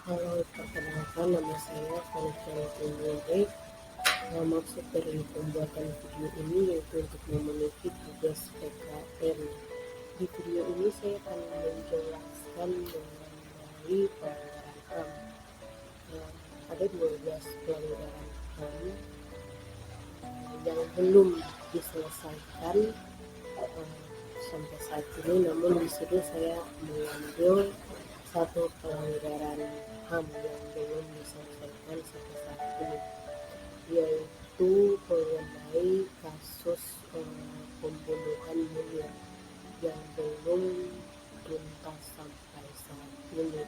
Halo, perkenalkan nama saya Valentine Timurik. Maksud dari pembuatan video ini yaitu untuk memenuhi tugas PKN. Di video ini saya akan menjelaskan mengenai pelanggaran HAM. Ada 12 pelanggaran HAM yang belum diselesaikan sampai saat ini, namun di sini saya mengambil satu pelanggaran HAM yang belum diselesaikan sampai saat ini, yaitu mengenai kasus pembunuhan munir yang belum tuntas sampai saat ini.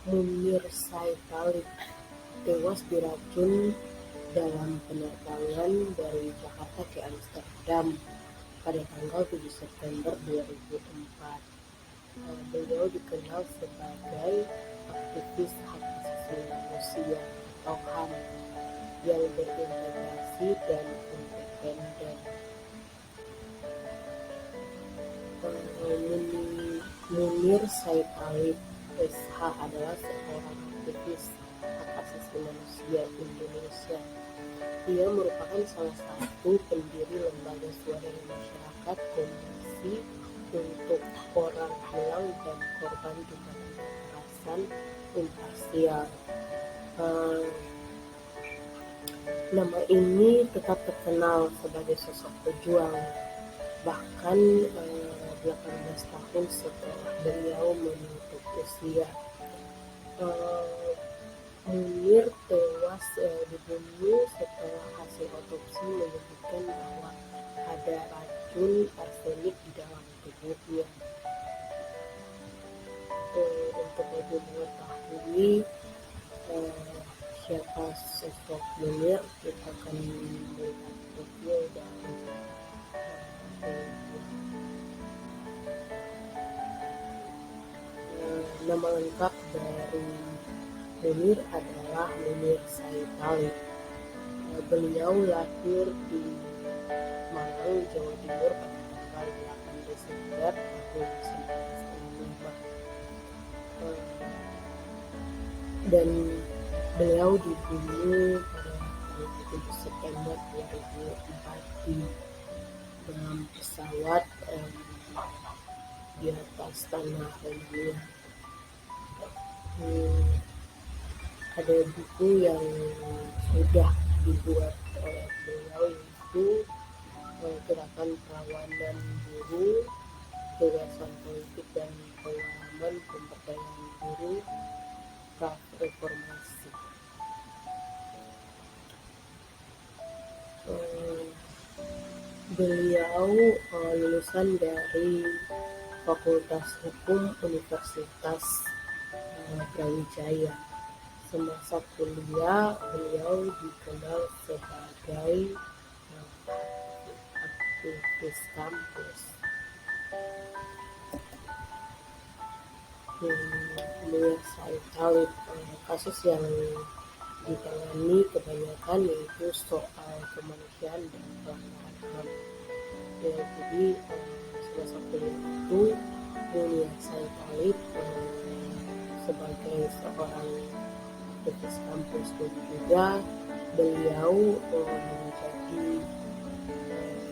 Munir Said Talib tewas diracun dalam penerbangan dari Jakarta ke Amsterdam pada tanggal 7 September 2004. Beliau dikenal sebagai aktivis hak asasi manusia atau HAM yang berintegrasi dan independen. Munir Said Talib SH adalah seorang aktivis hak asasi manusia Indonesia. Ia merupakan salah satu pendiri lembaga suara masyarakat Komisi untuk Orang Hilang dan Korban Tindakan Kekerasan Imparsial. Nama ini tetap terkenal sebagai sosok pejuang, bahkan 18 tahun setelah beliau menutup usia. Munir tewas dibunuh setelah hasil otopsi menyebutkan bahwa ada racun arsenik di dalam tubuhnya. Untuk lebih mengetahui siapa sosok Munir, kita akan melihat video dan nama lengkap dari Munir adalah Munir Said Talib. Beliau lahir di Malang, Jawa Timur pada tanggal 8 Desember tahun 1965. Dan beliau dibunuh pada 7 September 2004 di dalam pesawat di atas tanah Romania. Ada buku yang sudah dibuat oleh beliau, yaitu Gerakan Perlawanan Buruh, Gagasan Politik dan Pengalaman Pemberdayaan Buruh, Pra Reformasi. Beliau lulusan dari Fakultas Hukum Universitas Brawijaya. Semasa kuliah, beliau dikenal sebagai aktivis kampus. Munir Said Talib, kasus yang ditangani kebanyakan yaitu soal kemanusiaan dan pelanggaran HAM. Jadi semasa kuliah itu Munir Said Talib sebagai seorang aktivis kampus, dan juga beliau menjadi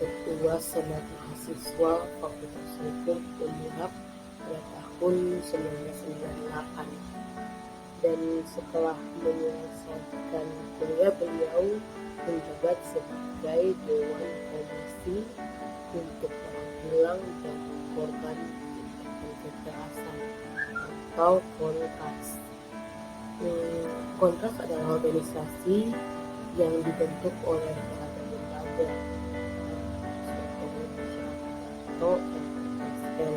ketua senat mahasiswa Fakultas Hukum UNIRAP pada tahun 1998. Dan setelah menyelesaikan kuliah, beliau menjabat sebagai Dewan Komisi untuk Orang Hilang dan Korban Tindakan Kekerasan atau Kontras. Kontras adalah organisasi yang dibentuk oleh beragam lembaga atau LSM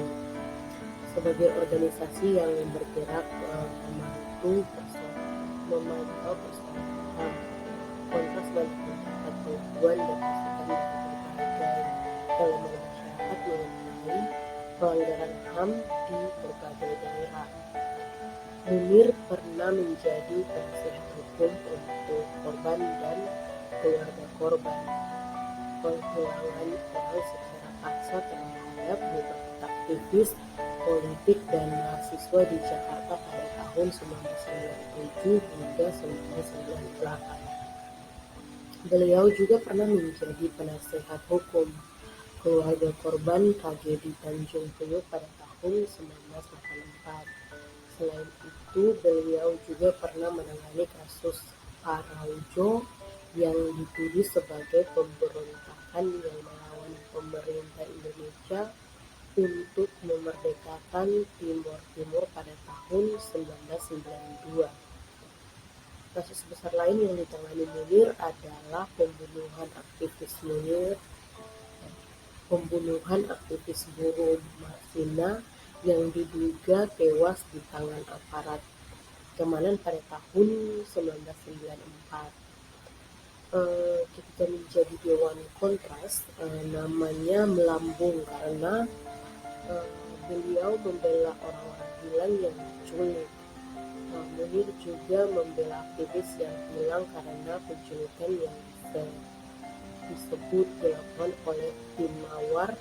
sebagai organisasi yang bergerak memantau persoalan HAM. Kontras banyak mendapat bantuan dan masukan dari berbagai elemen masyarakat mengenai pelanggaran HAM di berbagai daerah. Munir pernah menjadi penasihat hukum untuk korban dan keluarga korban penghilangan orang secara paksa terhadap beberapa aktivis politik dan mahasiswa di Jakarta pada tahun 1997 hingga 1998. Beliau juga pernah menjadi penasehat hukum keluarga korban tragedi Tanjung Priok pada tahun 1984. Selain itu, beliau juga pernah menangani kasus Araujo yang dituduh sebagai pemberontakan yang melawan pemerintah Indonesia untuk memerdekakan Timor Timur pada tahun 1992. Kasus besar lain yang ditangani Munir adalah pembunuhan aktivis buruh Marsina yang diduga tewas di tangan aparat keamanan pada tahun 1994. Ketika menjadi Dewan Kontras, namanya melambung karena beliau membela orang-orang hilang yang diculik. Munir juga membela aktivis yang hilang karena penculikan yang disebut dilakukan oleh tim mawar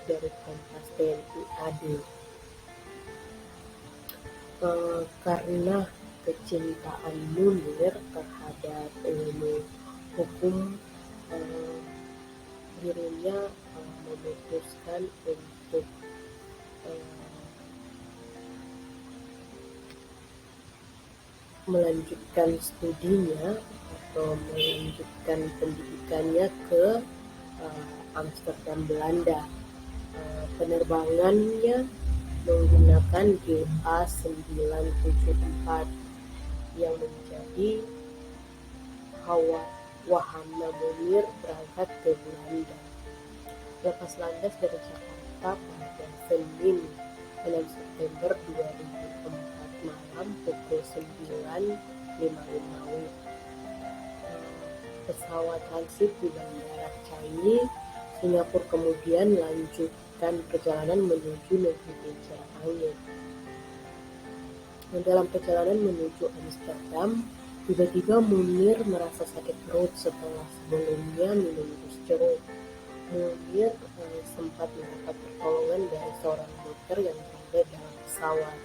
dari Kontras TNI AD. Karena kecintaan Munir terhadap ilmu hukum, dirinya memutuskan untuk melanjutkan studinya atau melanjutkan pendidikannya ke Amsterdam, Belanda. Penerbangannya menggunakan GA974 yang menjadi wahana Munir berangkat ke Belanda. Lepas landas dari Jakarta pada Senin 6 September 2004 malam pukul 9.55 WIB. Pesawat transit di Bandara Changi, Singapura, kemudian lanjutkan perjalanan menuju negeri kincir angin. Dalam perjalanan menuju Amsterdam, tiba-tiba Munir merasa sakit perut setelah sebelumnya minum jus jeruk. Munir sempat mendapat pertolongan dari seorang dokter yang berada dalam pesawat.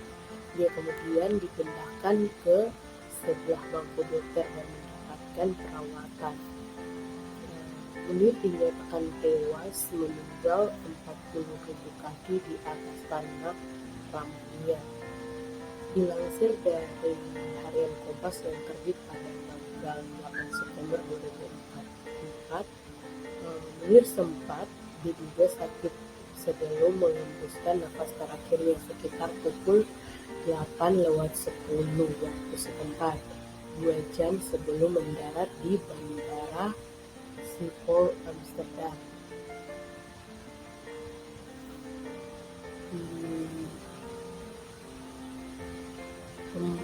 Dia kemudian dipindahkan ke sebelah bangku dokter dan mendapatkan perawatan. Munir dinyatakan tewas meninggal 40.000 kaki di atas tanah Ramania. Dilansir dari harian Kompas yang terbit pada tanggal 8 September 2004, Munir sempat diduga sakit sebelum mengembuskan nafas terakhirnya sekitar pukul 8:10 waktu setempat, 2 jam sebelum mendarat di Bandara Schiphol, Amsterdam.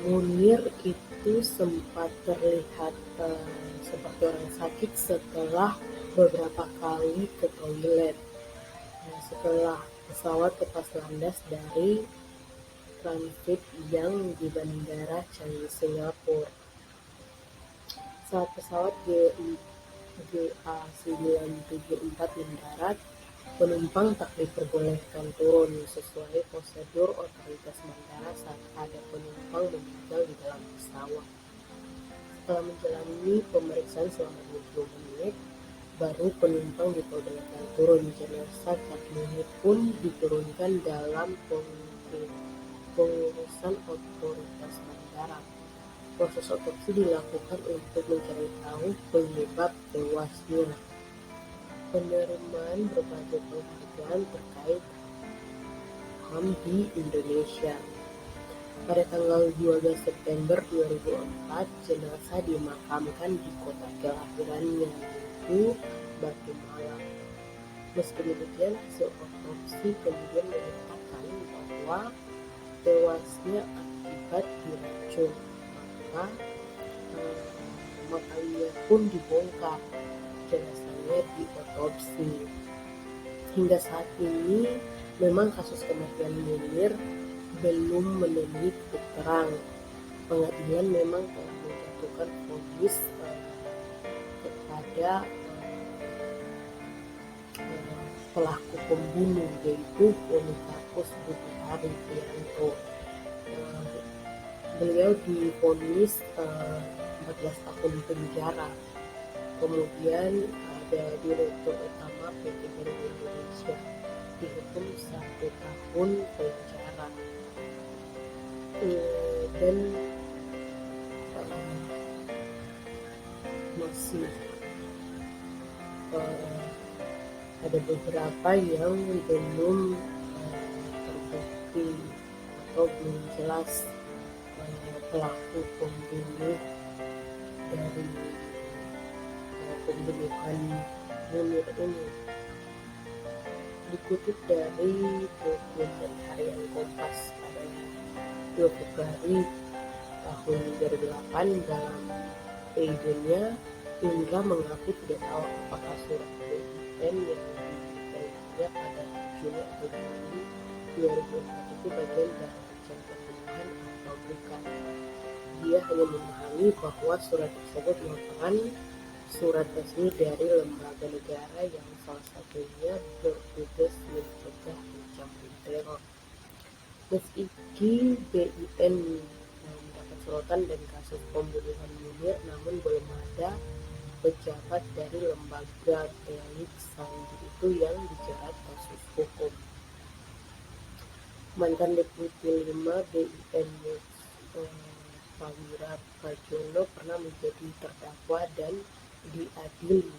Munir itu sempat terlihat seperti orang sakit setelah beberapa kali ke toilet. Setelah pesawat lepas landas dari transit yang di Bandara Changi, Singapura. Saat pesawat GA974 mendarat, penumpang tak diperbolehkan turun sesuai prosedur otoritas bandara saat ada penumpang meninggal di dalam pesawat. Setelah menjalani pemeriksaan selama 20 menit, baru penumpang diperbolehkan turun. Jenazah Cak Munir pun diturunkan dalam pengurusan otoritas bandara. Proses otopsi dilakukan untuk mencari tahu penyebab tewasnya. Penerimaan berbagai penghargaan terkait HAM di Indonesia. Pada tanggal 12 September 2004, jenazah dimakamkan di kota kelahirannya, yaitu Batu Malang. Meski demikian, hasil otopsi kemudian menyatakan bahwa tewasnya akibat diracun. Makamnya pun dibongkar, jenazahnya diotopsi. Hingga saat ini, memang kasus kematian Munir belum menemui titik terang. Pengadilan memang telah menjatuhkan vonis kepada pelaku pembunuh, yaitu Polikarpus Butihari Prianto. Beliau divonis 14 tahun penjara. Kemudian ada Direktur Utama PT Garuda Indonesia dihukum 1 tahun penjara. Dan masih ada beberapa yang belum terbukti atau belum jelas pelaku pembunuh dari pembunuhan Munir ini. Dikutip dari dokumen harian Kompas pada 2 Februari tahun 2008, dalam pleidainya Indra mengaku tidak tahu apakah surat BIN yang diberikannya pada Juni atau Juli 2004 itu bagian dari rencana pembunuhan atau bukan. Dia hanya memahami bahwa surat tersebut merupakan surat resmi dari lembaga negara yang salah satunya bertugas mencegah ancaman teror. Meski BIN mendapat sorotan dan kasus pembunuhan Munir, namun belum ada pejabat dari lembaga Felix Sandi itu yang dijerat kasus hukum. Mantan Deputi 5 BIN Prawira Prajono pernah menjadi terdakwa dan diadili.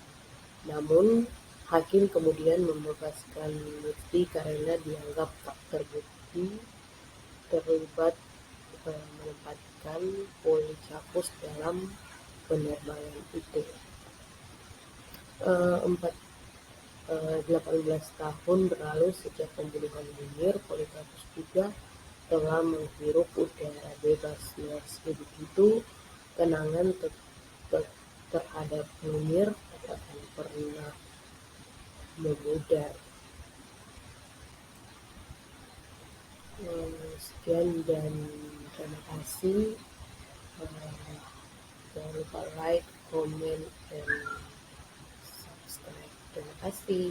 Namun, hakim kemudian membebaskan Lutfi karena dianggap tak terbukti terlibat menempatkan Polikarpus dalam penerbangan itu. 18 tahun berlalu sejak pembunuhan Munir, Polikarpus juga telah menghirup udara bebas. Meski begitu, kenangan terhadap Munir tak akan pernah memudar. Sekian dan terima kasih. Jangan lupa like, comment, dan subscribe. Terima kasih.